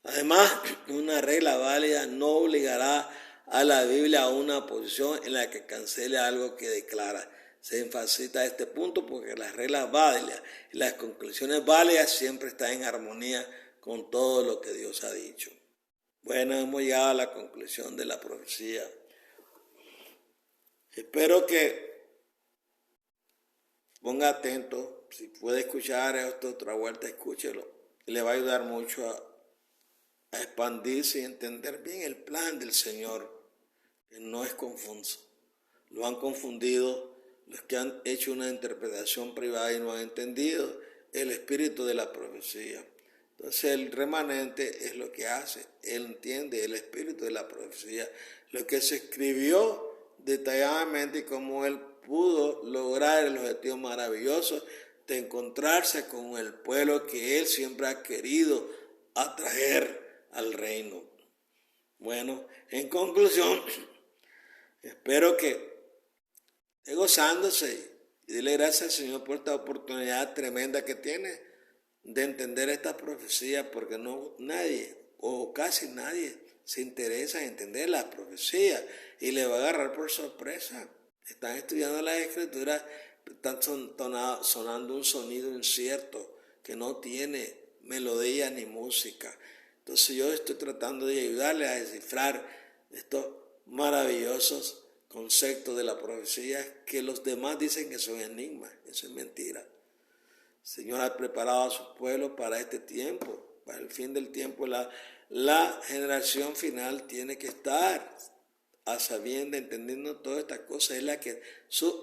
Además, una regla válida no obligará a la Biblia a una posición en la que cancele algo que declara. Se enfatiza este punto porque las reglas válidas y las conclusiones válidas siempre están en armonía con todo lo que Dios ha dicho. Bueno, hemos llegado a la conclusión de la profecía. Espero que ponga atento. Si puede escuchar esto otra vuelta, escúchelo. Le va a ayudar mucho a expandirse y entender bien el plan del Señor, que no es confuso. Lo han confundido los que han hecho una interpretación privada y no han entendido el espíritu de la profecía. Entonces el remanente es lo que hace, él entiende el espíritu de la profecía, lo que se escribió detalladamente y cómo él pudo lograr el objetivo maravilloso de encontrarse con el pueblo que él siempre ha querido atraer al reino. Bueno, en conclusión, espero que esté gozándose y dile gracias al Señor por esta oportunidad tremenda que tiene de entender esta profecía, porque no nadie o casi nadie se interesa en entender la profecía y le va a agarrar por sorpresa. Están estudiando las escrituras, están sonando un sonido incierto que no tiene melodía ni música. Entonces yo estoy tratando de ayudarles a descifrar estos maravillosos conceptos de la profecía que los demás dicen que son enigmas. Eso es mentira. El Señor ha preparado a su pueblo para este tiempo, para el fin del tiempo. La generación final tiene que estar a sabiendo, entendiendo todas estas cosas. Es la que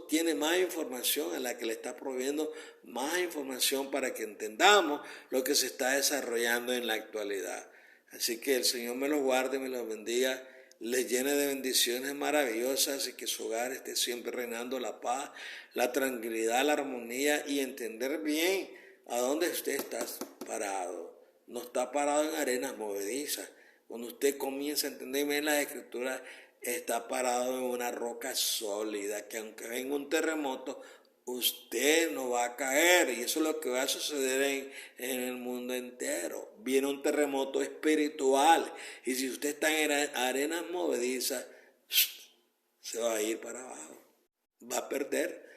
tiene más información, a la que le está proveyendo más información para que entendamos lo que se está desarrollando en la actualidad. Así que el Señor me los guarde, me los bendiga, les llene de bendiciones maravillosas y que su hogar esté siempre reinando la paz, la tranquilidad, la armonía y entender bien a dónde usted está parado. No está parado en arenas movedizas. Cuando usted comienza a entender bien las escrituras, está parado en una roca sólida, que aunque venga un terremoto, usted no va a caer. Y eso es lo que va a suceder en el mundo entero. Viene un terremoto espiritual. Y si usted está en arenas movedizas, se va a ir para abajo. Va a perder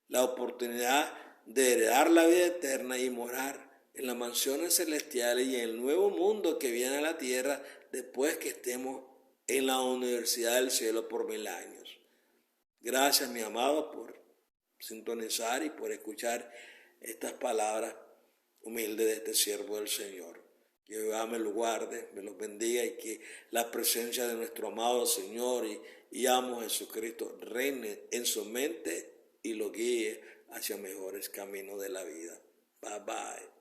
la oportunidad de heredar la vida eterna y morar en las mansiones celestiales y en el nuevo mundo que viene a la tierra después que estemos en la universidad del cielo por 1000 años. Gracias, mi amado, por sintonizar y por escuchar estas palabras humildes de este siervo del Señor. Que Jehová me lo guarde, me los bendiga y que la presencia de nuestro amado Señor y amo Jesucristo reine en su mente y lo guíe hacia mejores caminos de la vida. Bye bye.